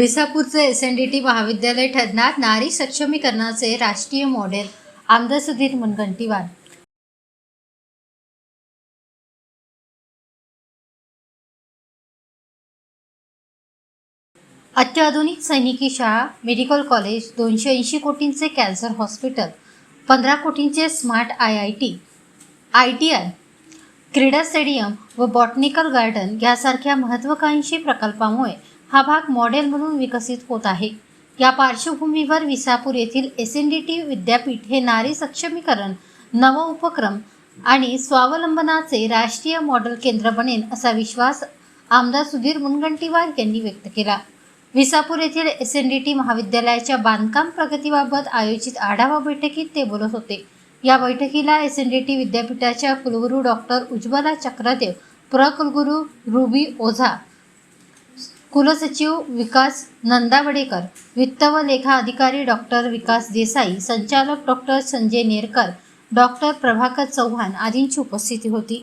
विसापूरचे SNDT महाविद्यालय ठरणार नारी सक्षमीकरणाचे राष्ट्रीय मॉडेल, आमदार सुधीर मुनगंटीवार। अत्याधुनिक सैनिकी शाळा, मेडिकल कॉलेज, 280 कोटींचे कॅन्सर हॉस्पिटल, 15 कोटींचे स्मार्ट IIT, क्रीडा स्टेडियम व बॉटनिकल गार्डन यासारख्या महत्त्वाकांक्षी प्रकल्पामुळे हा भाग मॉडेल म्हणून विकसित होत आहे। या पार्श्वभूमीवर विसापूर येथील एसएनडीटी विद्यापीठ हे नारी सक्षमीकरण, नव उपक्रम आणि स्वावलंबनाचे राष्ट्रीय मॉडेल केंद्र बनेल असा विश्वास आमदार सुधीर मुनगंटीवार यांनी व्यक्त केला। विसापूर येथील एसएनडीटी महाविद्यालयाच्या बांधकाम प्रगतीबाबत आयोजित आढावा बैठकीत ते बोलत होते। या बैठकीला एसएनडीटी विद्यापीठाच्या कुलगुरू डॉक्टर उज्ज्वला चक्रदेव, प्रकुलगुरू रुबी ओझा, कुलसचिव विकास नंदावडेकर, वित्त व लेखा अधिकारी डॉक्टर विकास देसाई, संचालक डॉक्टर संजय नेरकर, डॉक्टर प्रभाकर चव्हाण आदींची उपस्थिती होती।